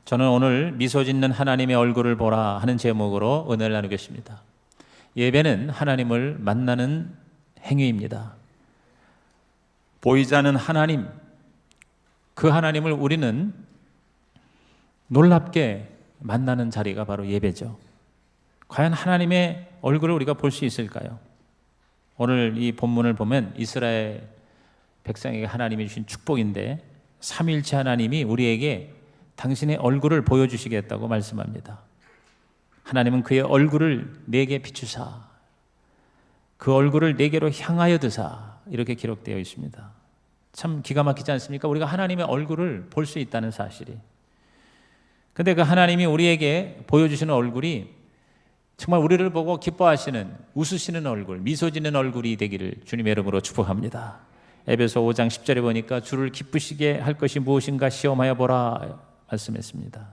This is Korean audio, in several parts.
저는 오늘 미소 짓는 하나님의 얼굴을 보라 하는 제목으로 은혜를 나누겠습니다. 예배는 하나님을 만나는 행위입니다. 보이지 않는 하나님, 그 하나님을 우리는 놀랍게 만나는 자리가 바로 예배죠. 과연 하나님의 얼굴을 우리가 볼 수 있을까요? 오늘 이 본문을 보면 이스라엘 백성에게 하나님이 주신 축복인데 삼위일체 하나님이 우리에게 당신의 얼굴을 보여주시겠다고 말씀합니다. 하나님은 그의 얼굴을 내게 비추사 그 얼굴을 내게로 향하여 드사 이렇게 기록되어 있습니다. 참 기가 막히지 않습니까? 우리가 하나님의 얼굴을 볼 수 있다는 사실이. 근데 그 하나님이 우리에게 보여주시는 얼굴이 정말 우리를 보고 기뻐하시는, 웃으시는 얼굴, 미소 짓는 얼굴이 되기를 주님의 이름으로 축복합니다. 에베소 5장 10절에 보니까 주를 기쁘시게 할 것이 무엇인가 시험하여 보라 말씀했습니다.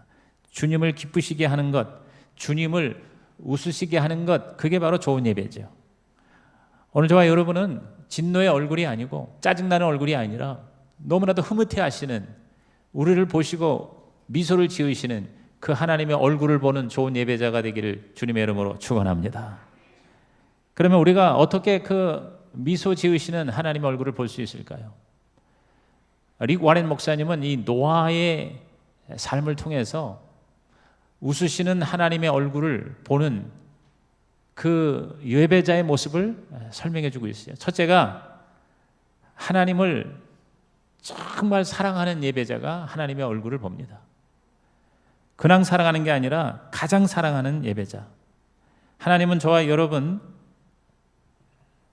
주님을 기쁘시게 하는 것, 주님을 웃으시게 하는 것, 그게 바로 좋은 예배죠. 오늘 저와 여러분은 진노의 얼굴이 아니고 짜증나는 얼굴이 아니라 너무나도 흐뭇해 하시는, 우리를 보시고 미소를 지으시는 그 하나님의 얼굴을 보는 좋은 예배자가 되기를 주님의 이름으로 축원합니다. 그러면 우리가 어떻게 그 미소 지으시는 하나님의 얼굴을 볼 수 있을까요? 릭 와렌 목사님은 이 노아의 삶을 통해서 웃으시는 하나님의 얼굴을 보는 그 예배자의 모습을 설명해 주고 있어요. 첫째가 하나님을 정말 사랑하는 예배자가 하나님의 얼굴을 봅니다. 그냥 사랑하는 게 아니라 가장 사랑하는 예배자. 하나님은 저와 여러분,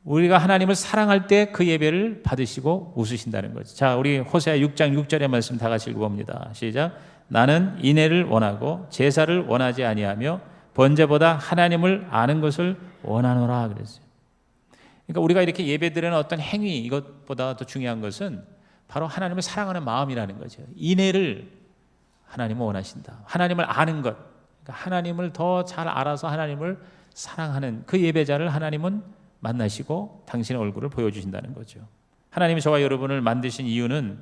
우리가 하나님을 사랑할 때 그 예배를 받으시고 웃으신다는 거죠. 자, 우리 호세아 6장 6절의 말씀 다 같이 읽어봅니다. 시작. 나는 인애를 원하고 제사를 원하지 아니하며 번제보다 하나님을 아는 것을 원하노라 그랬어요. 그러니까 우리가 이렇게 예배드리는 어떤 행위, 이것보다 더 중요한 것은 바로 하나님을 사랑하는 마음이라는 거죠. 인애를 하나님은 원하신다. 하나님을 아는 것, 그러니까 하나님을 더 잘 알아서 하나님을 사랑하는 그 예배자를 하나님은 만나시고 당신의 얼굴을 보여주신다는 거죠. 하나님이 저와 여러분을 만드신 이유는,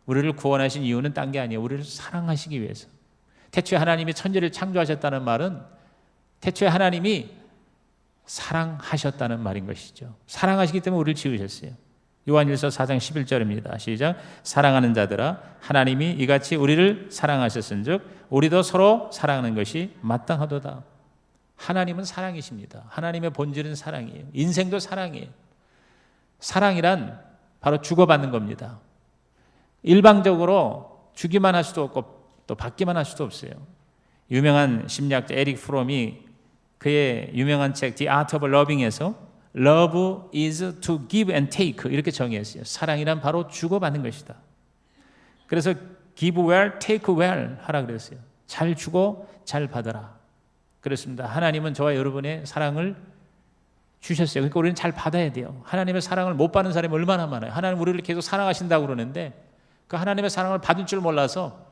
우리를 구원하신 이유는 딴 게 아니에요. 우리를 사랑하시기 위해서. 태초에 하나님이 천지를 창조하셨다는 말은 태초에 하나님이 사랑하셨다는 말인 것이죠. 사랑하시기 때문에 우리를 지으셨어요. 요한일서 4장 11절입니다. 시작. 사랑하는 자들아, 하나님이 이같이 우리를 사랑하셨은즉 우리도 서로 사랑하는 것이 마땅하도다. 하나님은 사랑이십니다. 하나님의 본질은 사랑이에요. 인생도 사랑이에요. 사랑이란 바로 주고받는 겁니다. 일방적으로 주기만 할 수도 없고 또 받기만 할 수도 없어요. 유명한 심리학자 에릭 프롬이 그의 유명한 책 The Art of Loving에서 Love is to give and take 이렇게 정의했어요. 사랑이란 바로 주고받는 것이다. 그래서 give well, take well 하라 그랬어요. 잘 주고 잘 받아라. 그렇습니다. 하나님은 저와 여러분의 사랑을 주셨어요. 그러니까 우리는 잘 받아야 돼요. 하나님의 사랑을 못 받는 사람이 얼마나 많아요. 하나님 우리를 계속 사랑하신다고 그러는데 그 하나님의 사랑을 받을 줄 몰라서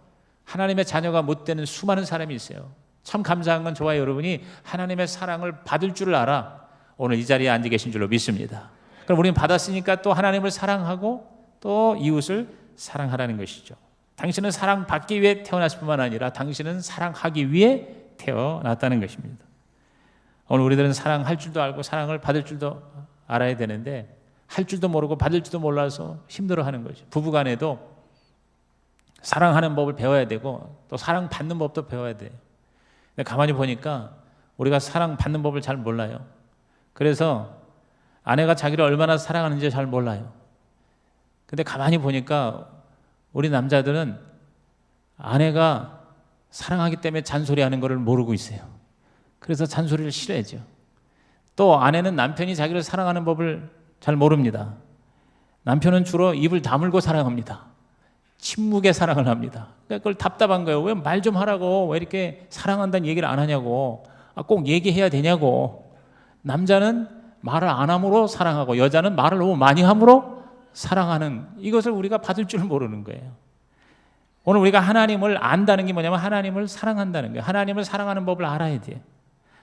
하나님의 자녀가 못 되는 수많은 사람이 있어요. 참 감사한 건 저와 여러분이 하나님의 사랑을 받을 줄을 알아 오늘 이 자리에 앉아 계신 줄로 믿습니다. 그럼 우리는 받았으니까 또 하나님을 사랑하고 또 이웃을 사랑하라는 것이죠. 당신은 사랑받기 위해 태어났을 뿐만 아니라 당신은 사랑하기 위해 태어났다는 것입니다. 오늘 우리들은 사랑할 줄도 알고 사랑을 받을 줄도 알아야 되는데 할 줄도 모르고 받을 줄도 몰라서 힘들어하는 거죠. 부부간에도 사랑하는 법을 배워야 되고 또 사랑받는 법도 배워야 돼요. 근데 가만히 보니까 우리가 사랑받는 법을 잘 몰라요. 그래서 아내가 자기를 얼마나 사랑하는지 잘 몰라요. 근데 가만히 보니까 우리 남자들은 아내가 사랑하기 때문에 잔소리하는 것을 모르고 있어요. 그래서 잔소리를 싫어하죠. 또 아내는 남편이 자기를 사랑하는 법을 잘 모릅니다. 남편은 주로 입을 다물고 사랑합니다. 침묵의 사랑을 합니다. 그러니까 그걸 답답한 거예요. 왜 말 좀 하라고, 왜 이렇게 사랑한다는 얘기를 안 하냐고, 꼭 얘기해야 되냐고. 남자는 말을 안 함으로 사랑하고 여자는 말을 너무 많이 함으로 사랑하는, 이것을 우리가 받을 줄 모르는 거예요. 오늘 우리가 하나님을 안다는 게 뭐냐면 하나님을 사랑한다는 거예요. 하나님을 사랑하는 법을 알아야 돼요.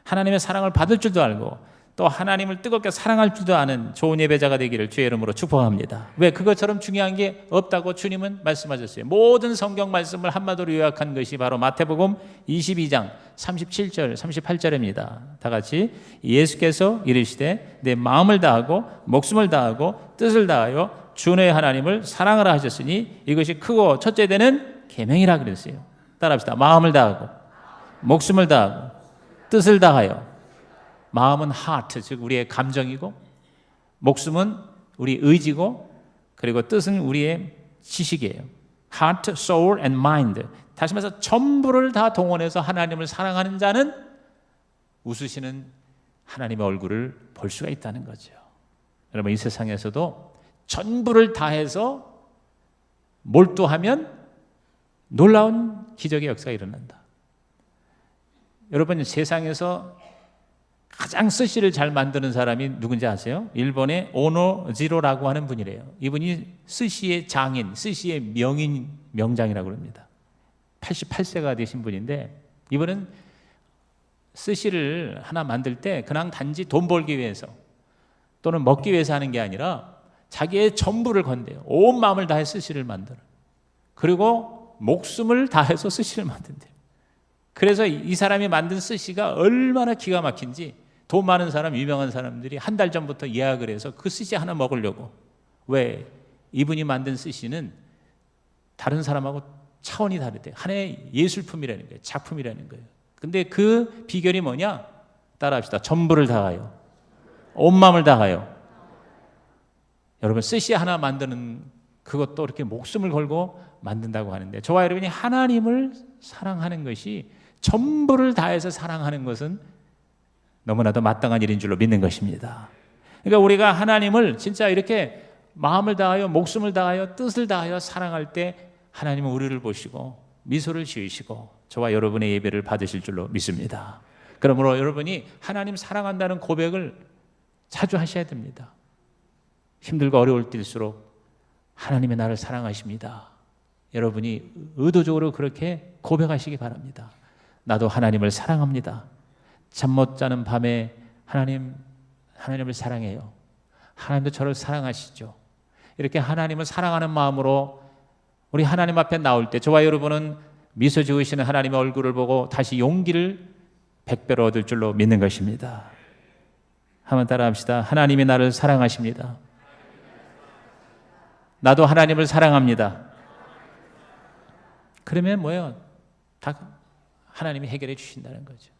하나님의 사랑을 받을 줄도 알고 또 하나님을 뜨겁게 사랑할 줄도 아는 좋은 예배자가 되기를 주의 이름으로 축복합니다. 왜? 그것처럼 중요한 게 없다고 주님은 말씀하셨어요. 모든 성경 말씀을 한마디로 요약한 것이 바로 마태복음 22장 37절 38절입니다. 다 같이 예수께서 이르시되 내 마음을 다하고 목숨을 다하고 뜻을 다하여 주 너의 하나님을 사랑하라 하셨으니 이것이 크고 첫째 되는 계명이라 그랬어요. 따라합시다. 마음을 다하고 목숨을 다하고 뜻을 다하여. 마음은 heart, 즉 우리의 감정이고, 목숨은 우리 의지고, 그리고 뜻은 우리의 지식이에요. heart, soul and mind. 다시 말해서 전부를 다 동원해서 하나님을 사랑하는 자는 웃으시는 하나님의 얼굴을 볼 수가 있다는 거죠. 여러분, 이 세상에서도 전부를 다해서 몰두하면 놀라운 기적의 역사가 일어난다. 여러분, 세상에서 가장 스시를 잘 만드는 사람이 누군지 아세요? 일본의 오노지로라고 하는 분이래요. 이분이 스시의 장인, 스시의 명장이라고 합니다. 88세가 되신 분인데, 이분은 스시를 하나 만들 때 그냥 단지 돈 벌기 위해서 또는 먹기 위해서 하는 게 아니라 자기의 전부를 건대요. 온 마음을 다해 스시를 만들어요. 그리고 목숨을 다해서 스시를 만든대요. 그래서 이 사람이 만든 스시가 얼마나 기가 막힌지 돈 많은 사람, 유명한 사람들이 한 달 전부터 예약을 해서 그 스시 하나 먹으려고. 왜? 이분이 만든 스시는 다른 사람하고 차원이 다르대요. 하나의 예술품이라는 거예요. 작품이라는 거예요. 근데 그 비결이 뭐냐? 따라합시다. 전부를 다하여, 온 마음을 다하여. 여러분, 스시 하나 만드는 그것도 이렇게 목숨을 걸고 만든다고 하는데, 저와 여러분이 하나님을 사랑하는 것이, 전부를 다해서 사랑하는 것은 너무나도 마땅한 일인 줄로 믿는 것입니다. 그러니까 우리가 하나님을 진짜 이렇게 마음을 다하여, 목숨을 다하여, 뜻을 다하여 사랑할 때 하나님은 우리를 보시고 미소를 지으시고 저와 여러분의 예배를 받으실 줄로 믿습니다. 그러므로 여러분이 하나님 사랑한다는 고백을 자주 하셔야 됩니다. 힘들고 어려울 때일수록 하나님의 나를 사랑하십니다. 여러분이 의도적으로 그렇게 고백하시기 바랍니다. 나도 하나님을 사랑합니다. 잠 못 자는 밤에 하나님을 사랑해요. 하나님도 저를 사랑하시죠. 이렇게 하나님을 사랑하는 마음으로 우리 하나님 앞에 나올 때 저와 여러분은 미소 지으시는 하나님의 얼굴을 보고 다시 용기를 100배로 얻을 줄로 믿는 것입니다. 한번 따라합시다. 하나님이 나를 사랑하십니다. 나도 하나님을 사랑합니다. 그러면 뭐예요? 다 하나님이 해결해 주신다는 거죠.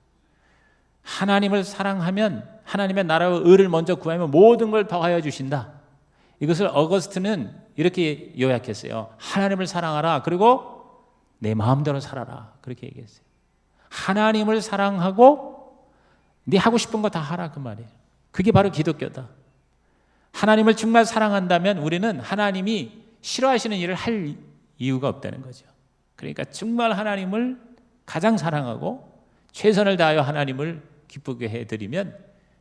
하나님을 사랑하면 하나님의 나라와 의를 먼저 구하면 모든 걸 더하여 주신다. 이것을 어거스트는 이렇게 요약했어요. 하나님을 사랑하라. 그리고 내 마음대로 살아라. 그렇게 얘기했어요. 하나님을 사랑하고 네 하고 싶은 거 다 하라 그 말이에요. 그게 바로 기독교다. 하나님을 정말 사랑한다면 우리는 하나님이 싫어하시는 일을 할 이유가 없다는 거죠. 그러니까 정말 하나님을 가장 사랑하고 최선을 다하여 하나님을 기쁘게 해드리면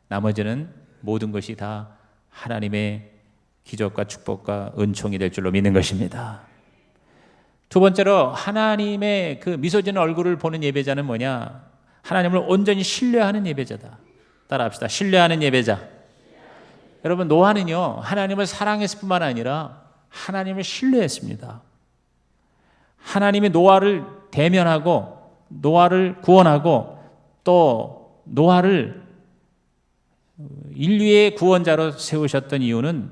나머지는 모든 것이 다 하나님의 기적과 축복과 은총이 될 줄로 믿는 것입니다. 두 번째로 하나님의 그 미소 지는 얼굴을 보는 예배자는 뭐냐? 하나님을 온전히 신뢰하는 예배자다. 따라합시다. 신뢰하는 예배자. 여러분, 노아는요 하나님을 사랑했을 뿐만 아니라 하나님을 신뢰했습니다. 하나님이 노아를 대면하고 노아를 구원하고 또 노아를 인류의 구원자로 세우셨던 이유는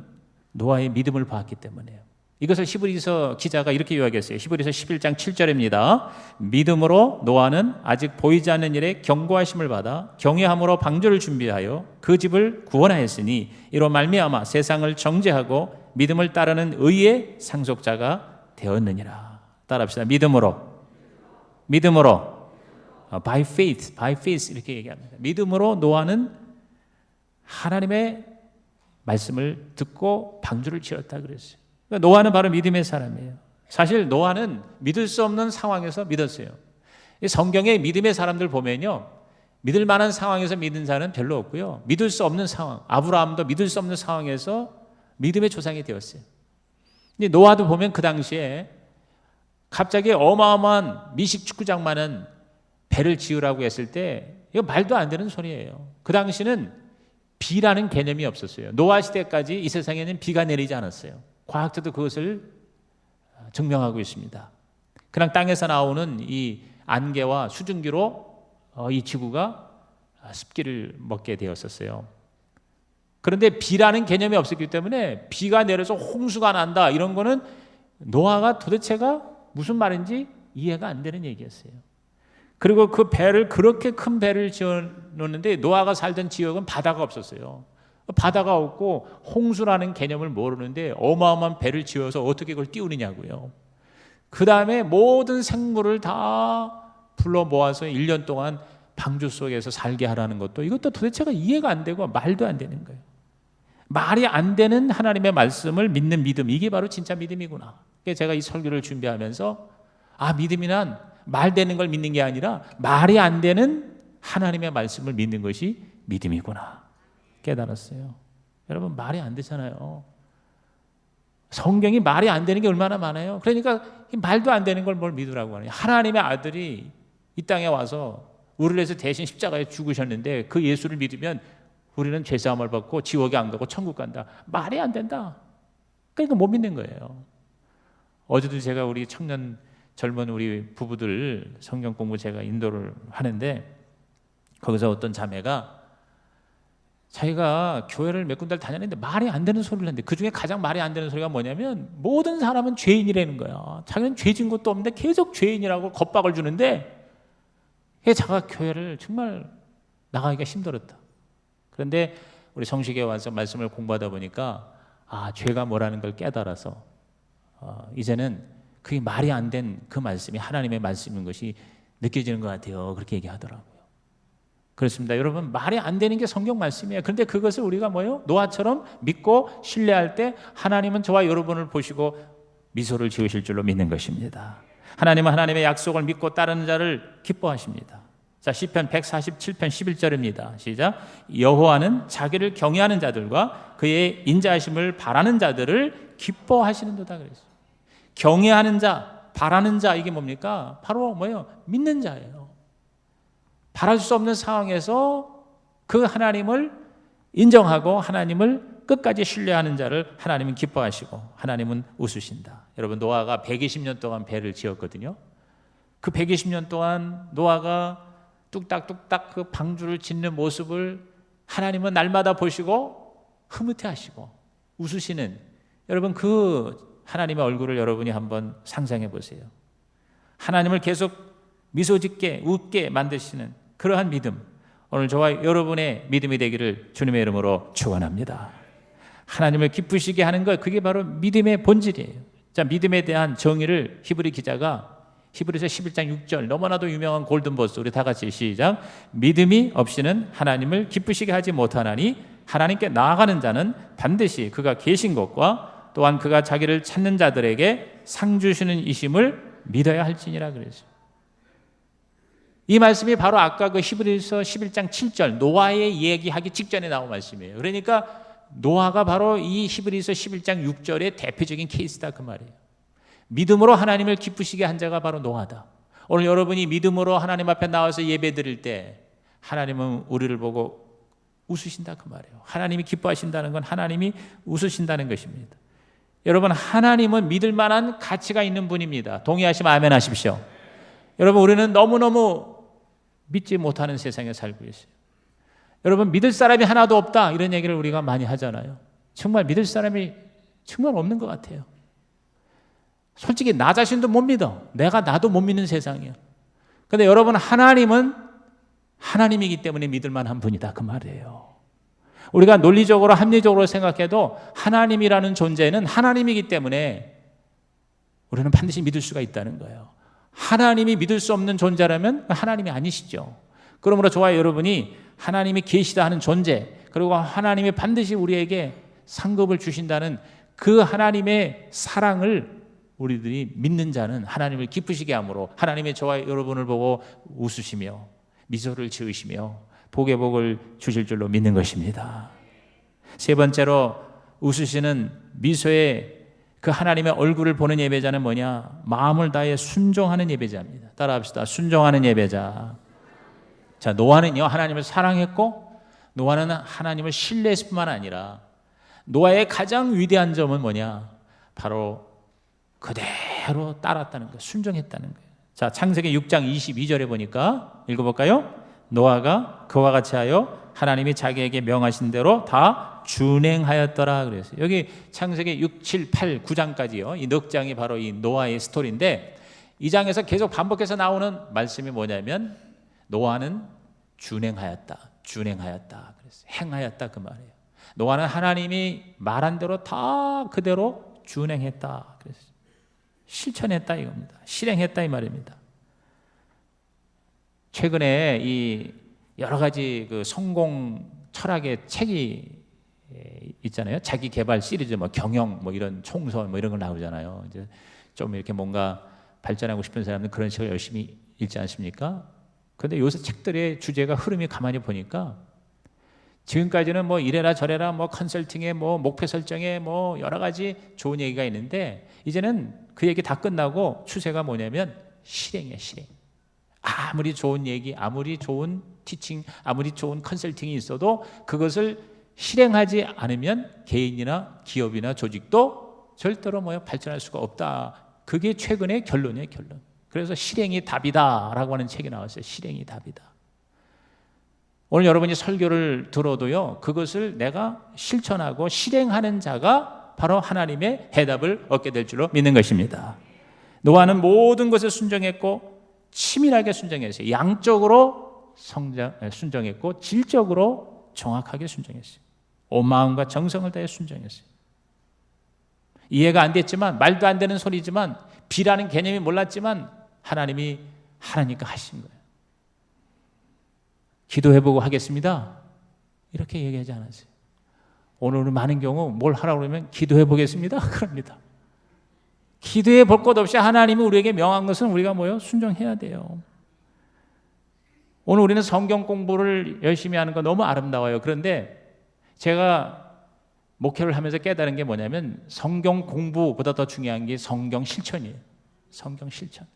노아의 믿음을 봤기 때문이에요. 이것을 히브리서 기자가 이렇게 요약했어요. 히브리서 11장 7절입니다. 믿음으로 노아는 아직 보이지 않는 일에 경고하심을 받아 경외함으로 방주를 준비하여 그 집을 구원하였으니 이로 말미암아 세상을 정죄하고 믿음을 따르는 의의 상속자가 되었느니라. 따라합시다. 믿음으로 by faith 이렇게 얘기합니다. 믿음으로 노아는 하나님의 말씀을 듣고 방주를 지었다 그랬어요. 그러니까 노아는 바로 믿음의 사람이에요. 사실 노아는 믿을 수 없는 상황에서 믿었어요. 성경에 믿음의 사람들 보면요, 믿을 만한 상황에서 믿은 자는 별로 없고요, 믿을 수 없는 상황, 아브라함도 믿을 수 없는 상황에서 믿음의 조상이 되었어요. 근데 노아도 보면 그 당시에 갑자기 어마어마한 미식 축구장만은 배를 지으라고 했을 때 이거 말도 안 되는 소리예요. 그 당시는 비라는 개념이 없었어요. 노아 시대까지 이 세상에는 비가 내리지 않았어요. 과학자도 그것을 증명하고 있습니다. 그냥 땅에서 나오는 이 안개와 수증기로 이 지구가 습기를 먹게 되었었어요. 그런데 비라는 개념이 없었기 때문에 비가 내려서 홍수가 난다 이런 거는 노아가 도대체가 무슨 말인지 이해가 안 되는 얘기였어요. 그리고 그 배를 그렇게 큰 배를 지어 놓는데 노아가 살던 지역은 바다가 없었어요. 바다가 없고 홍수라는 개념을 모르는데 어마어마한 배를 지어서 어떻게 그걸 띄우느냐고요. 그 다음에 모든 생물을 다 불러 모아서 1년 동안 방주 속에서 살게 하라는 것도 이것도 도대체가 이해가 안 되고 말도 안 되는 거예요. 말이 안 되는 하나님의 말씀을 믿는 믿음, 이게 바로 진짜 믿음이구나. 그래서 제가 이 설교를 준비하면서 믿음이란 말 되는 걸 믿는 게 아니라 말이 안 되는 하나님의 말씀을 믿는 것이 믿음이구나 깨달았어요. 여러분 말이 안 되잖아요. 성경이 말이 안 되는 게 얼마나 많아요. 그러니까 말도 안 되는 걸 뭘 믿으라고 하느냐. 하나님의 아들이 이 땅에 와서 우리를 위해서 대신 십자가에 죽으셨는데 그 예수를 믿으면 우리는 죄사함을 받고 지옥에 안 가고 천국 간다. 말이 안 된다. 그러니까 못 믿는 거예요. 어제도 제가 우리 청년 젊은 우리 부부들 성경 공부 제가 인도를 하는데 거기서 어떤 자매가 자기가 교회를 몇 군데를 다녔는데 말이 안 되는 소리를 했는데 그중에 가장 말이 안 되는 소리가 뭐냐면 모든 사람은 죄인이라는 거야. 자기는 죄 진 것도 없는데 계속 죄인이라고 겁박을 주는데 자기가 교회를 정말 나가기가 힘들었다. 그런데 우리 성식에 와서 말씀을 공부하다 보니까 죄가 뭐라는 걸 깨달아서 이제는 그게 말이 안 된 그 말씀이 하나님의 말씀인 것이 느껴지는 것 같아요. 그렇게 얘기하더라고요. 그렇습니다. 여러분 말이 안 되는 게 성경 말씀이에요. 그런데 그것을 우리가 노아처럼 믿고 신뢰할 때 하나님은 저와 여러분을 보시고 미소를 지으실 줄로 믿는 것입니다. 하나님은 하나님의 약속을 믿고 따르는 자를 기뻐하십니다. 자, 시편 147편 11절입니다. 시작. 여호와는 자기를 경외하는 자들과 그의 인자하심을 바라는 자들을 기뻐하시는도다 그랬어요. 경외하는 자, 바라는 자 이게 뭡니까? 바로 믿는 자예요. 바랄 수 없는 상황에서 그 하나님을 인정하고 하나님을 끝까지 신뢰하는 자를 하나님은 기뻐하시고 하나님은 웃으신다. 여러분 노아가 120년 동안 배를 지었거든요. 그 120년 동안 노아가 뚝딱뚝딱 그 방주를 짓는 모습을 하나님은 날마다 보시고 흐뭇해하시고 웃으시는 여러분 그 하나님의 얼굴을 여러분이 한번 상상해 보세요. 하나님을 계속 미소 짓게 웃게 만드시는 그러한 믿음 오늘 저와 여러분의 믿음이 되기를 주님의 이름으로 축원합니다. 하나님을 기쁘시게 하는 것 그게 바로 믿음의 본질이에요. 자, 믿음에 대한 정의를 히브리 기자가 히브리서 11장 6절 너무나도 유명한 골든버스 우리 다 같이 시작. 믿음이 없이는 하나님을 기쁘시게 하지 못하나니 하나님께 나아가는 자는 반드시 그가 계신 것과 또한 그가 자기를 찾는 자들에게 상 주시는 이심을 믿어야 할지니라 그랬어요. 이 말씀이 바로 아까 그 히브리서 11장 7절 노아의 얘기하기 직전에 나온 말씀이에요. 그러니까 노아가 바로 이 히브리서 11장 6절의 대표적인 케이스다 그 말이에요. 믿음으로 하나님을 기쁘시게 한 자가 바로 노아다. 오늘 여러분이 믿음으로 하나님 앞에 나와서 예배 드릴 때 하나님은 우리를 보고 웃으신다 그 말이에요. 하나님이 기뻐하신다는 건 하나님이 웃으신다는 것입니다. 여러분 하나님은 믿을 만한 가치가 있는 분입니다. 동의하시면 아멘 하십시오. 여러분 우리는 너무너무 믿지 못하는 세상에 살고 있어요. 여러분 믿을 사람이 하나도 없다 이런 얘기를 우리가 많이 하잖아요. 정말 믿을 사람이 정말 없는 것 같아요. 솔직히 나 자신도 못 믿어. 나도 못 믿는 세상이에요. 그런데 여러분 하나님은 하나님이기 때문에 믿을 만한 분이다 그 말이에요. 우리가 논리적으로 합리적으로 생각해도 하나님이라는 존재는 하나님이기 때문에 우리는 반드시 믿을 수가 있다는 거예요. 하나님이 믿을 수 없는 존재라면 하나님이 아니시죠. 그러므로 저와 여러분이 하나님이 계시다 하는 존재 그리고 하나님이 반드시 우리에게 상급을 주신다는 그 하나님의 사랑을 우리들이 믿는 자는 하나님을 기쁘시게 함으로 하나님이 저와 여러분을 보고 웃으시며 미소를 지으시며 복의 복을 주실 줄로 믿는 것입니다. 세 번째로 웃으시는 미소의 그 하나님의 얼굴을 보는 예배자는 뭐냐? 마음을 다해 순종하는 예배자입니다. 따라합시다. 순종하는 예배자. 자, 노아는요 하나님을 사랑했고 노아는 하나님을 신뢰했을 뿐만 아니라 노아의 가장 위대한 점은 뭐냐? 바로 그대로 따랐다는 거예요. 순종했다는 거예요. 자, 창세기 6장 22절에 보니까 읽어볼까요? 노아가 그와 같이 하여 하나님이 자기에게 명하신 대로 다 준행하였더라 그랬어요. 여기 창세기 6, 7, 8, 9장까지요. 이 넉 장이 바로 이 노아의 스토리인데 이 장에서 계속 반복해서 나오는 말씀이 뭐냐면 노아는 준행하였다. 그랬어요. 행하였다 그 말이에요. 노아는 하나님이 말한 대로 다 그대로 준행했다. 그랬어요. 실천했다 이겁니다. 실행했다 이 말입니다. 최근에 이 여러 가지 그 성공 철학의 책이 있잖아요. 자기 개발 시리즈, 뭐 경영, 뭐 이런 총선, 뭐 이런 걸 나오잖아요. 이제 좀 이렇게 뭔가 발전하고 싶은 사람들은 그런 책을 열심히 읽지 않습니까? 그런데 요새 책들의 주제가 흐름이 가만히 보니까 지금까지는 뭐 이래라 저래라 뭐 컨설팅에 뭐 목표 설정에 뭐 여러 가지 좋은 얘기가 있는데 이제는 그 얘기 다 끝나고 추세가 뭐냐면 실행이에요. 실행. 아무리 좋은 얘기, 아무리 좋은 티칭, 아무리 좋은 컨설팅이 있어도 그것을 실행하지 않으면 개인이나 기업이나 조직도 절대로 발전할 수가 없다. 그게 최근의 결론이에요. 결론. 그래서 실행이 답이다라고 하는 책이 나왔어요. 실행이 답이다. 오늘 여러분이 설교를 들어도요, 그것을 내가 실천하고 실행하는 자가 바로 하나님의 해답을 얻게 될 줄로 믿는 것입니다. 노아는 모든 것에 순종했고 치밀하게 순종했어요. 양적으로 순종했고 질적으로 정확하게 순종했어요. 온 마음과 정성을 다해 순종했어요. 이해가 안 됐지만, 말도 안 되는 소리지만, 비라는 개념이 몰랐지만 하나님이 하나니까 하신 거예요. 기도해보고 하겠습니다 이렇게 얘기하지 않았어요. 오늘은 많은 경우 뭘 하라고 그러면 기도해보겠습니다 그럽니다. 기도해 볼 것 없이 하나님이 우리에게 명한 것은 우리가 순종해야 돼요. 오늘 우리는 성경 공부를 열심히 하는 거 너무 아름다워요. 그런데 제가 목회를 하면서 깨달은 게 뭐냐면 성경 공부보다 더 중요한 게 성경 실천이에요. 성경 실천.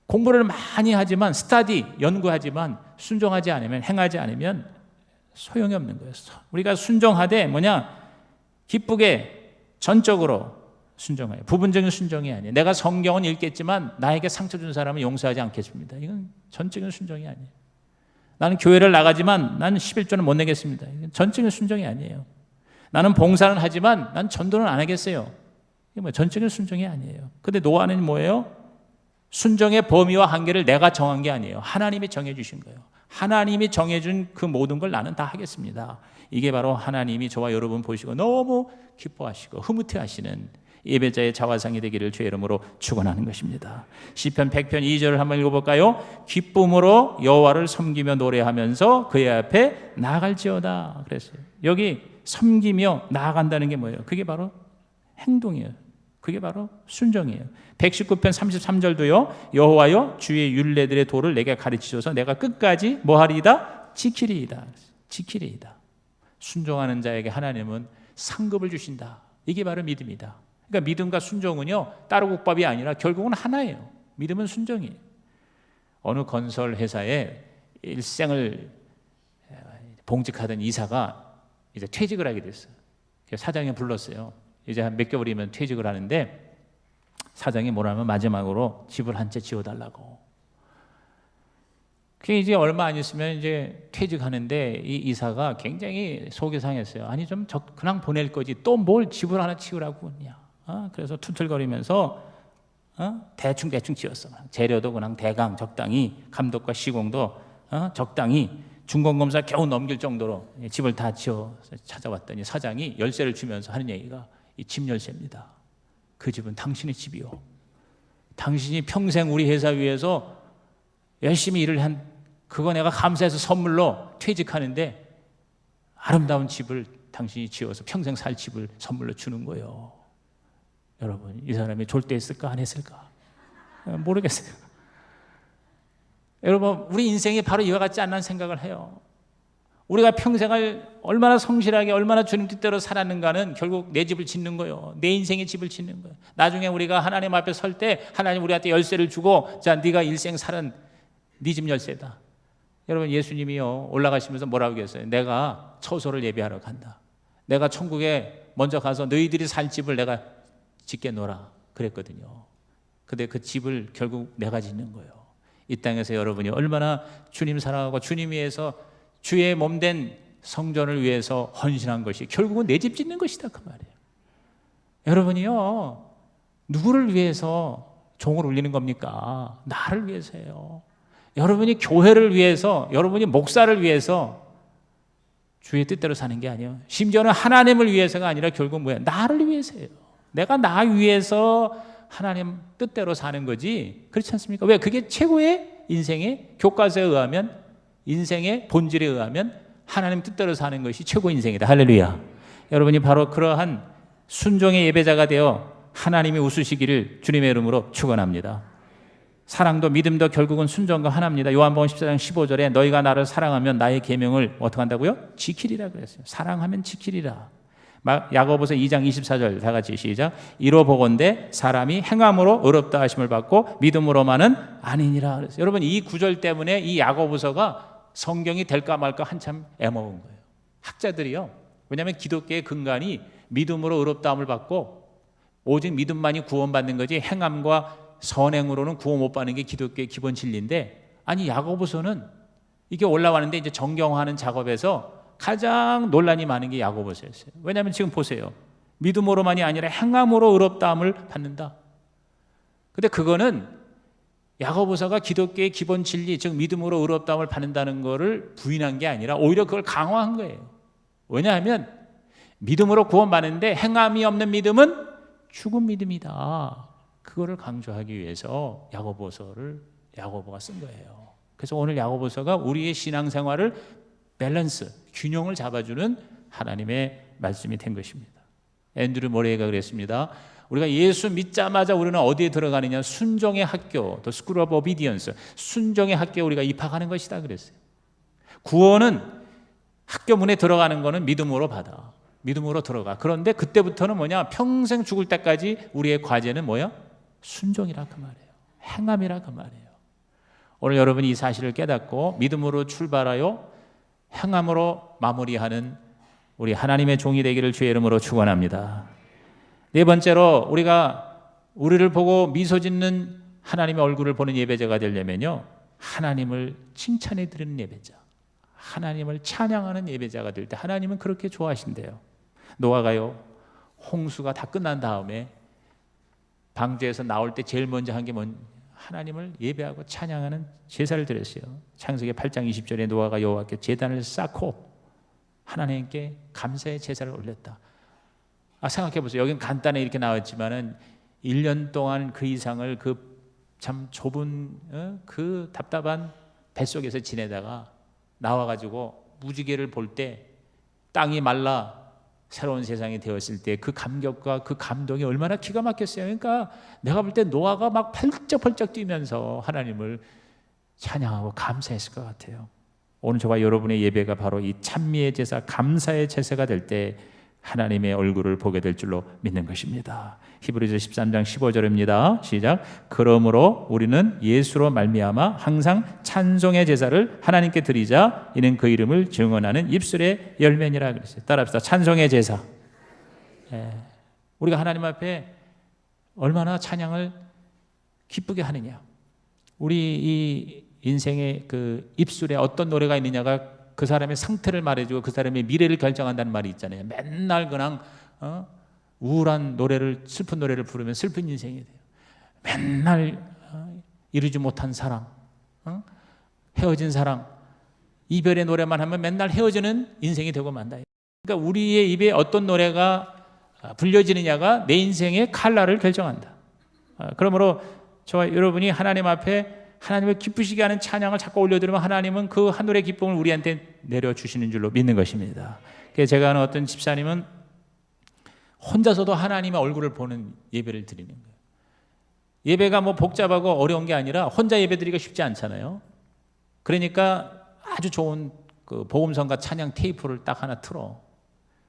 공부를 많이 하지만 스터디, 연구하지만 순종하지 않으면, 행하지 않으면 소용이 없는 거예요. 우리가 순종하되 기쁘게 전적으로 순종해요. 부분적인 순종이 아니에요. 내가 성경은 읽겠지만 나에게 상처 준 사람은 용서하지 않겠습니다. 이건 전적인 순종이 아니에요. 나는 교회를 나가지만 나는 11조는 못 내겠습니다. 이건 전적인 순종이 아니에요. 나는 봉사는 하지만 난 전도는 안 하겠어요. 이게 전적인 순종이 아니에요. 근데 노아는 뭐예요? 순종의 범위와 한계를 내가 정한 게 아니에요. 하나님이 정해주신 거예요. 하나님이 정해준 그 모든 걸 나는 다 하겠습니다. 이게 바로 하나님이 저와 여러분 보시고 너무 기뻐하시고 흐뭇해하시는 예배자의 자화상이 되기를 주의 이름으로 축원하는 것입니다. 시편 100편 2절을 한번 읽어볼까요? 기쁨으로 여호와를 섬기며 노래하면서 그의 앞에 나아갈지어다 그랬어요. 여기 섬기며 나아간다는 게 뭐예요? 그게 바로 행동이에요. 그게 바로 순종이에요. 119편 33절도요. 여호와여 주의 율례들의 도를 내게 가르치셔서 내가 끝까지 뭐하리이다? 지키리이다. 지키리이다. 순종하는 자에게 하나님은 상급을 주신다. 이게 바로 믿음이다. 그러니까 믿음과 순종은요, 따로 국밥이 아니라 결국은 하나예요. 믿음은 순종이에요. 어느 건설 회사에 일생을 봉직하던 이사가 이제 퇴직을 하게 됐어요. 사장이 불렀어요. 이제 한 몇 개월이면 퇴직을 하는데 사장이 뭐라면 마지막으로 집을 한 채 지어달라고. 그게 이제 얼마 안 있으면 이제 퇴직하는데 이 이사가 굉장히 속이 상했어요. 아니 좀 그냥 보낼 거지 또 뭘 집을 하나 치우라고 그냥. 그래서 툴툴거리면서 대충 지었어. 재료도 그냥 대강 적당히, 감독과 시공도 적당히, 중공검사 겨우 넘길 정도로 집을 다 지어 찾아왔더니 사장이 열쇠를 주면서 하는 얘기가 이 집 열쇠입니다. 그 집은 당신의 집이요. 당신이 평생 우리 회사 위해서 열심히 일을 한 그거 내가 감사해서 선물로 퇴직하는데 아름다운 집을 당신이 지어서 평생 살 집을 선물로 주는 거예요. 여러분, 이 사람이 졸대했을까 안 했을까? 모르겠어요. 여러분, 우리 인생이 바로 이와 같지 않는 생각을 해요. 우리가 평생을 얼마나 성실하게 얼마나 주님 뜻대로 살았는가는 결국 내 집을 짓는 거예요. 내 인생의 집을 짓는 거예요. 나중에 우리가 하나님 앞에 설 때 하나님 우리한테 열쇠를 주고 자 네가 일생 살은 네 집 열쇠다. 여러분 예수님이요 올라가시면서 뭐라고 했어요? 내가 처소를 예비하러 간다. 내가 천국에 먼저 가서 너희들이 살 집을 내가 짓겠노라 그랬거든요. 근데 그 집을 결국 내가 짓는 거예요. 이 땅에서 여러분이 얼마나 주님 사랑하고 주님 위해서 주의 몸된 성전을 위해서 헌신한 것이 결국은 내 집 짓는 것이다 그 말이에요. 여러분이요 누구를 위해서 종을 울리는 겁니까? 나를 위해서예요. 여러분이 교회를 위해서, 여러분이 목사를 위해서 주의 뜻대로 사는 게 아니에요. 심지어는 하나님을 위해서가 아니라 결국 뭐야? 나를 위해서예요. 내가 나 위해서 하나님 뜻대로 사는 거지. 그렇지 않습니까? 왜? 그게 최고의 인생의 교과서에 의하면, 인생의 본질에 의하면 하나님 뜻대로 사는 것이 최고 인생이다. 할렐루야. 여러분이 바로 그러한 순종의 예배자가 되어 하나님이 웃으시기를 주님의 이름으로 축원합니다. 사랑도 믿음도 결국은 순종과 하나입니다. 요한복음 14장 15절에 너희가 나를 사랑하면 나의 계명을 어떻게 한다고요? 지키리라 그랬어요. 사랑하면 지키리라. 야고보서 2장 24절 다 같이 시작. 이로 보건대 사람이 행함으로 의롭다 하심을 받고 믿음으로만은 아니니라 그랬어요. 여러분 이 구절 때문에 이 야고보서가 성경이 될까 말까 한참 애먹은 거예요. 학자들이요. 왜냐하면 기독교의 근간이 믿음으로 의롭다함을 받고 오직 믿음만이 구원받는 거지 행함과 선행으로는 구원 못 받는 게 기독교의 기본 진리인데, 아니 야고보서는 이게 올라왔는데 이제 정경화하는 작업에서 가장 논란이 많은 게 야고보서였어요. 왜냐하면 지금 보세요. 믿음으로만이 아니라 행함으로 의롭다함을 받는다. 근데 그거는 야고보서가 기독교의 기본 진리, 즉 믿음으로 의롭다함을 받는다는 것을 부인한 게 아니라 오히려 그걸 강화한 거예요. 왜냐하면 믿음으로 구원받는데 행함이 없는 믿음은 죽은 믿음이다. 그거를 강조하기 위해서 야고보가 쓴 거예요. 그래서 오늘 야고보서가 우리의 신앙생활을 밸런스, 균형을 잡아주는 하나님의 말씀이 된 것입니다. 앤드류 모레이가 그랬습니다. 우리가 예수 믿자마자 우리는 어디에 들어가느냐? 순종의 학교, 또 스쿨 오브 오비디언스, 순종의 학교에 우리가 입학하는 것이다 그랬어요. 구원은 학교 문에 들어가는 거는 믿음으로 받아. 믿음으로 들어가. 그런데 그때부터는 뭐냐? 평생 죽을 때까지 우리의 과제는 뭐야? 순종이라 그 말이에요. 행함이라 그 말이에요. 오늘 여러분이 이 사실을 깨닫고 믿음으로 출발하여 행함으로 마무리하는 우리 하나님의 종이 되기를 주의 이름으로 축원합니다. 네 번째로 우리를 보고 미소 짓는 하나님의 얼굴을 보는 예배자가 되려면요, 하나님을 칭찬해 드리는 예배자, 하나님을 찬양하는 예배자가 될 때 하나님은 그렇게 좋아하신대요. 노아가요, 홍수가 다 끝난 다음에 방주에서 나올 때 제일 먼저 한 게 하나님을 예배하고 찬양하는 제사를 드렸어요. 창세기 8장 20절에 노아가 여호와께 제단을 쌓고 하나님께 감사의 제사를 올렸다. 생각해 보세요. 여긴 간단히 이렇게 나왔지만은 1년 동안 그 이상을 그 참 좁은 그 답답한 뱃속에서 지내다가 나와가지고 무지개를 볼 때 땅이 말라 새로운 세상이 되었을 때 그 감격과 그 감동이 얼마나 기가 막혔어요. 그러니까 내가 볼 때 노아가 막 펄쩍펄쩍 뛰면서 하나님을 찬양하고 감사했을 것 같아요. 오늘 저와 여러분의 예배가 바로 이 찬미의 제사, 감사의 제사가 될 때 하나님의 얼굴을 보게 될 줄로 믿는 것입니다. 히브리서 13장 15절입니다. 시작. 그러므로 우리는 예수로 말미암아 항상 찬송의 제사를 하나님께 드리자. 이는 그 이름을 증언하는 입술의 열매니라 그랬어요. 따라합시다. 찬송의 제사. 우리가 하나님 앞에 얼마나 찬양을 기쁘게 하느냐. 우리 이 인생의 그 입술에 어떤 노래가 있느냐가 그 사람의 상태를 말해주고 그 사람의 미래를 결정한다는 말이 있잖아요. 맨날 그냥 우울한 노래를, 슬픈 노래를 부르면 슬픈 인생이 돼요. 맨날 이루지 못한 사랑, 헤어진 사랑, 이별의 노래만 하면 맨날 헤어지는 인생이 되고 만다. 그러니까 우리의 입에 어떤 노래가 불려지느냐가 내 인생의 칼날을 결정한다. 그러므로 저와 여러분이 하나님 앞에 하나님을 기쁘시게 하는 찬양을 자꾸 올려드리면 하나님은 그 하늘의 기쁨을 우리한테 내려주시는 줄로 믿는 것입니다. 그래서 제가 아는 어떤 집사님은 혼자서도 하나님의 얼굴을 보는 예배를 드리는 거예요. 예배가 뭐 복잡하고 어려운 게 아니라 혼자 예배드리기가 쉽지 않잖아요. 그러니까 아주 좋은 그 복음성가 찬양 테이프를 딱 하나 틀어.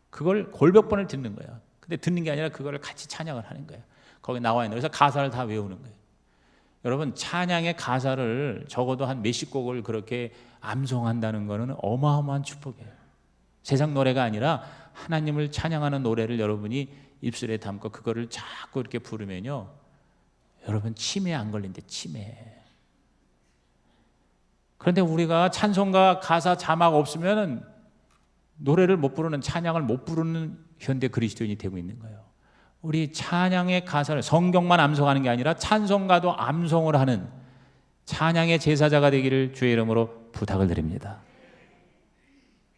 그걸 골몇 번을 듣는 거예요. 근데 듣는 게 아니라 그걸 같이 찬양을 하는 거예요. 거기 나와 있는. 그래서 가사를 다 외우는 거예요. 여러분 찬양의 가사를 적어도 한 몇십 곡을 그렇게 암송한다는 것은 어마어마한 축복이에요. 세상 노래가 아니라 하나님을 찬양하는 노래를 여러분이 입술에 담고 그거를 자꾸 이렇게 부르면요, 여러분 치매 안 걸린대. 치매. 그런데 우리가 찬송가 가사 자막 없으면 노래를 못 부르는, 찬양을 못 부르는 현대 그리스도인이 되고 있는 거예요. 우리 찬양의 가사를 성경만 암송하는 게 아니라 찬송가도 암송을 하는 찬양의 제사자가 되기를 주의 이름으로 부탁을 드립니다.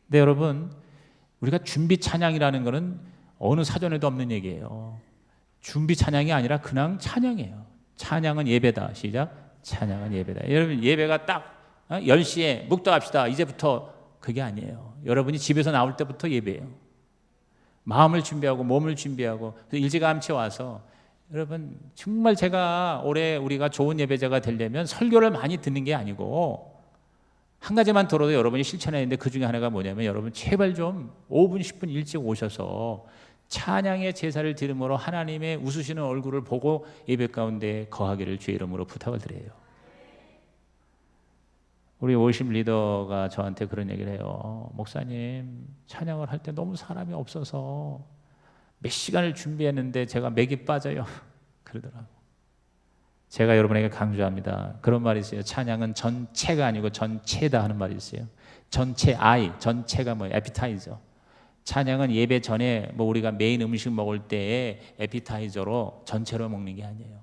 네, 여러분, 우리가 준비 찬양이라는 것은 어느 사전에도 없는 얘기예요. 준비 찬양이 아니라 그냥 찬양이에요. 찬양은 예배다. 시작. 찬양은 예배다. 여러분, 예배가 딱 10시에 묵도합시다 이제부터, 그게 아니에요. 여러분이 집에서 나올 때부터 예배예요. 마음을 준비하고 몸을 준비하고 일찌감치 와서, 여러분 정말 제가 올해 우리가 좋은 예배자가 되려면 설교를 많이 듣는 게 아니고 한 가지만 들어도 여러분이 실천해야 되는데, 그 중에 하나가 뭐냐면, 여러분 제발 좀 5분 10분 일찍 오셔서 찬양의 제사를 드림으로 하나님의 웃으시는 얼굴을 보고 예배 가운데 거하기를 주의 이름으로 부탁을 드려요. 우리 worship 리더가 저한테 그런 얘기를 해요. 목사님, 찬양을 할 때 너무 사람이 없어서 몇 시간을 준비했는데 제가 맥이 빠져요. 그러더라고. 제가 여러분에게 강조합니다. 그런 말이 있어요. 찬양은 전체가 아니고 전체다 하는 말이 있어요. 전체, 전체가 뭐예요? 에피타이저. 찬양은 예배 전에 뭐 우리가 메인 음식 먹을 때에 에피타이저로 전체로 먹는 게 아니에요.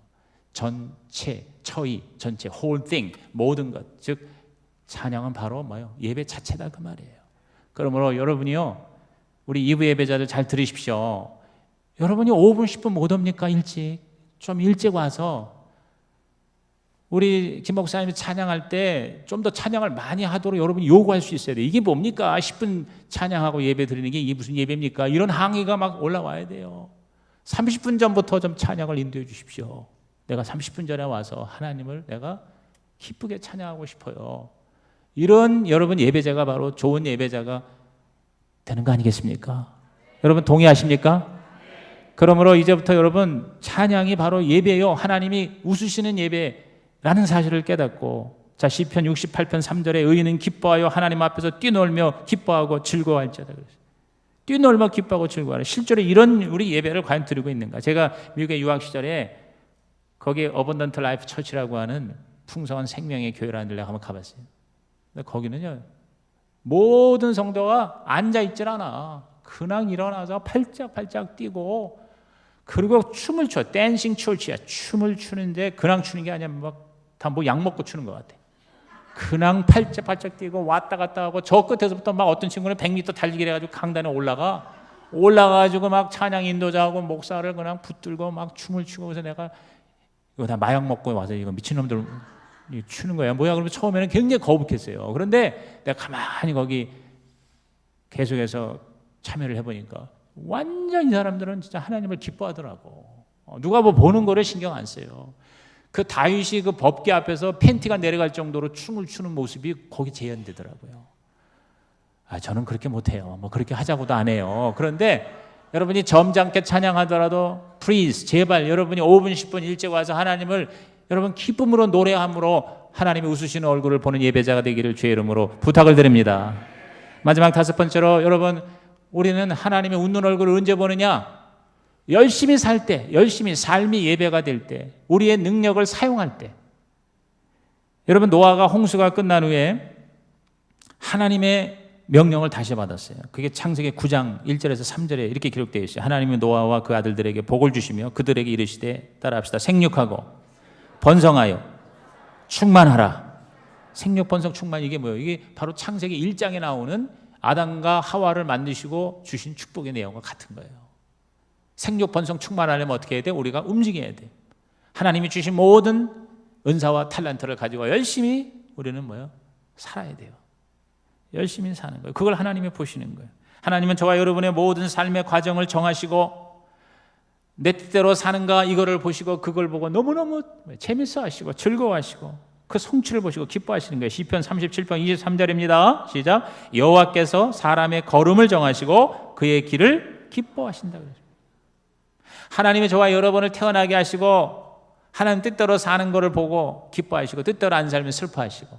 전체, 처이, 전체, whole thing, 모든 것. 즉 찬양은 바로 뭐예요? 예배 자체다, 그 말이에요. 그러므로 여러분이요, 우리 2부 예배자들 잘 들으십시오. 여러분이 5분 10분 못 옵니까? 좀 일찍 와서 우리 김 목사님이 찬양할 때 좀 더 찬양을 많이 하도록 여러분이 요구할 수 있어야 돼요. 이게 뭡니까? 10분 찬양하고 예배 드리는 게 이게 무슨 예배입니까? 이런 항의가 막 올라와야 돼요. 30분 전부터 좀 찬양을 인도해 주십시오. 내가 30분 전에 와서 하나님을 내가 기쁘게 찬양하고 싶어요. 이런 여러분 예배자가 바로 좋은 예배자가 되는 거 아니겠습니까? 여러분 동의하십니까? 그러므로 이제부터 여러분 찬양이 바로 예배요, 하나님이 웃으시는 예배라는 사실을 깨닫고, 자 시편 68편 3절에 의인은 기뻐하여 하나님 앞에서 뛰놀며 기뻐하고 즐거워할지어다 그랬어요. 뛰놀며 기뻐하고 즐거워하라. 실제로 이런 우리 예배를 과연 드리고 있는가? 제가 미국에 유학 시절에 거기에 어번던트 라이프 처치라고 하는 풍성한 생명의 교회라는 데를 한번 가봤어요. 근데 거기는요, 모든 성도가 앉아있질 않아. 그냥 일어나서 팔짝팔짝 뛰고, 그리고 춤을 춰. 댄싱 철치야. 춤을 추는데 그냥 추는 게 아니야. 막 다 뭐 약 먹고 추는 것 같아. 그냥 팔짝팔짝 뛰고 왔다 갔다 하고, 저 끝에서부터 막 어떤 친구는 100m 달리기를 해가지고 강단에 올라가가지고 막 찬양 인도자하고 목사를 그냥 붙들고 막 춤을 추고. 그래서 내가 이거 다 마약 먹고 와서 이거 미친놈들 추는 거야 뭐야. 그러면 처음에는 굉장히 거북했어요. 그런데 내가 가만히 거기 계속해서 참여를 해보니까 완전 이 사람들은 진짜 하나님을 기뻐하더라고. 누가 뭐 보는 거를 신경 안 써요. 그 다윗이 그 법궤 앞에서 팬티가 내려갈 정도로 춤을 추는 모습이 거기 재현되더라고요. 저는 그렇게 못해요. 뭐 그렇게 하자고도 안 해요. 그런데 여러분이 점잖게 찬양하더라도 please, 제발 여러분이 5분 10분 일찍 와서 하나님을 여러분 기쁨으로 노래함으로 하나님이 웃으시는 얼굴을 보는 예배자가 되기를 주의 이름으로 부탁을 드립니다. 마지막 5번째로, 여러분 우리는 하나님의 웃는 얼굴을 언제 보느냐? 열심히 살 때, 열심히 삶이 예배가 될 때, 우리의 능력을 사용할 때. 여러분 노아가 홍수가 끝난 후에 하나님의 명령을 다시 받았어요. 그게 창세기 9장 1절에서 3절에 이렇게 기록되어 있어요. 하나님이 노아와 그 아들들에게 복을 주시며 그들에게 이르시되, 따라합시다. 생육하고 번성하여 충만하라. 생육, 번성, 충만, 이게 뭐예요? 이게 바로 창세기 1장에 나오는 아담과 하와를 만드시고 주신 축복의 내용과 같은 거예요. 생육, 번성, 충만하려면 어떻게 해야 돼? 우리가 움직여야 돼. 하나님이 주신 모든 은사와 탤런트를 가지고 열심히 우리는 뭐예요? 살아야 돼요. 열심히 사는 거예요. 그걸 하나님이 보시는 거예요. 하나님은 저와 여러분의 모든 삶의 과정을 정하시고 내 뜻대로 사는가 이거를 보시고, 그걸 보고 너무너무 재밌어 하시고 즐거워하시고 그 성취를 보시고 기뻐하시는 거예요. 시편 37편 23절입니다. 시작. 여호와께서 사람의 걸음을 정하시고 그의 길을 기뻐하신다 그랬습니다. 하나님이 저와 여러분을 태어나게 하시고 하나님 뜻대로 사는 것을 보고 기뻐하시고 뜻대로 안 살면 슬퍼하시고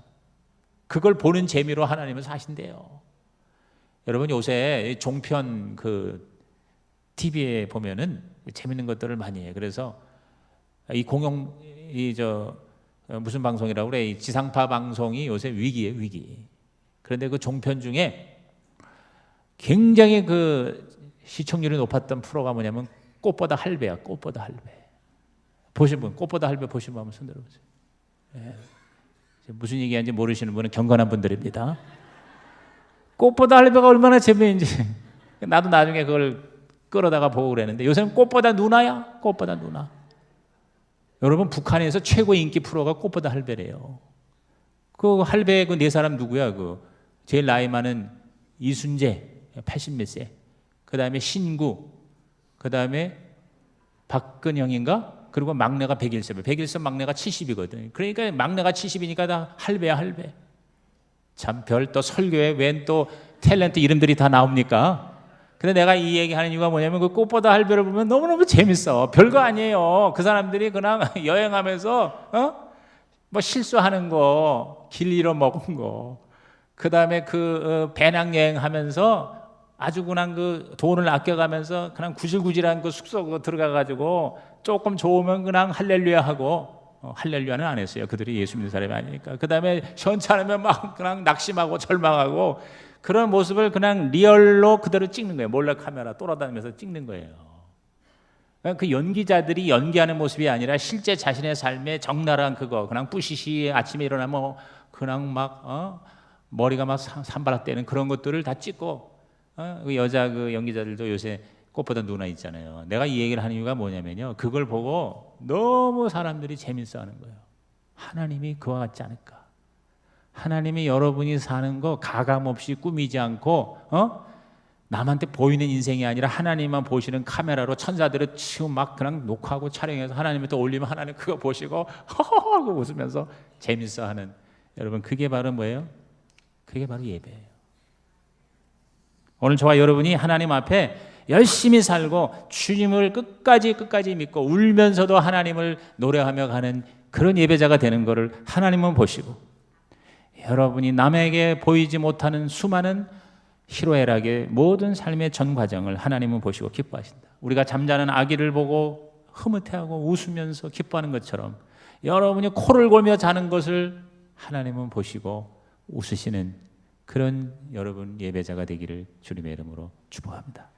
그걸 보는 재미로 하나님은 사신대요. 여러분 요새 종편 그 TV에 보면은 재밌는 것들을 많이 해요. 그래서 이 공영 무슨 방송이라고 그래? 이 지상파 방송이 요새 위기예요, 위기. 그런데 그 종편 중에 굉장히 그 시청률이 높았던 프로가 뭐냐면 꽃보다 할배야, 꽃보다 할배. 보신 분, 꽃보다 할배 보신 분 한번 손 들어보세요. 예. 무슨 얘기하는지 모르시는 분은 경건한 분들입니다. 꽃보다 할배가 얼마나 재미있는지 나도 나중에 그걸 끌어다가 보고 그랬는데 요새는 꽃보다 누나야, 꽃보다 누나. 여러분 북한에서 최고 인기 프로가 꽃보다 할배래요. 그 할배 그 네 사람 누구야? 그 제일 나이 많은 이순재 80몇 세. 그다음에 신구. 그다음에 박근영인가? 그리고 막내가 101세. 101세 막내가 70이거든. 그러니까 막내가 70이니까 다 할배야, 할배. 참 별 또 설교에 웬 또 탤런트 이름들이 다 나옵니까? 근데 내가 이 얘기하는 이유가 뭐냐면 그 꽃보다 할배를 보면 너무너무 재밌어. 별거 아니에요. 그 사람들이 그냥 여행하면서 뭐 실수하는 거, 길 잃어먹은 거, 그 다음에 그 배낭여행하면서 아주 그냥 그 돈을 아껴가면서 그냥 구질구질한 그 숙소 들어가가지고 조금 좋으면 그냥 할렐루야 하고 할렐루야는 안 했어요. 그들이 예수 믿는 사람이 아니니까. 그 다음에 시원찮으면 막 그냥 낙심하고 절망하고 그런 모습을 그냥 리얼로 그대로 찍는 거예요. 몰래 카메라 돌아다니면서 찍는 거예요. 그 연기자들이 연기하는 모습이 아니라 실제 자신의 삶의 적나라한 그거 그냥 뿌시시 아침에 일어나면 그냥 막 머리가 막 산바닥대는 그런 것들을 다 찍고 그 여자 그 연기자들도 요새 꽃보다 누나 있잖아요. 내가 이 얘기를 하는 이유가 뭐냐면요. 그걸 보고 너무 사람들이 재밌어하는 거예요. 하나님이 그와 같지 않을까? 하나님이 여러분이 사는 거 가감없이 꾸미지 않고 남한테 보이는 인생이 아니라 하나님만 보시는 카메라로 천사들을 치고 막 그냥 녹화하고 촬영해서 하나님한테 올리면 하나님 그거 보시고 허허 하고 웃으면서 재밌어하는 여러분 그게 바로 뭐예요? 그게 바로 예배예요. 오늘 저와 여러분이 하나님 앞에 열심히 살고 주님을 끝까지 믿고 울면서도 하나님을 노래하며 가는 그런 예배자가 되는 것을 하나님은 보시고 여러분이 남에게 보이지 못하는 수많은 희로애락의 모든 삶의 전 과정을 하나님은 보시고 기뻐하신다. 우리가 잠자는 아기를 보고 흐뭇해하고 웃으면서 기뻐하는 것처럼 여러분이 코를 골며 자는 것을 하나님은 보시고 웃으시는 그런 여러분 예배자가 되기를 주님의 이름으로 축복합니다.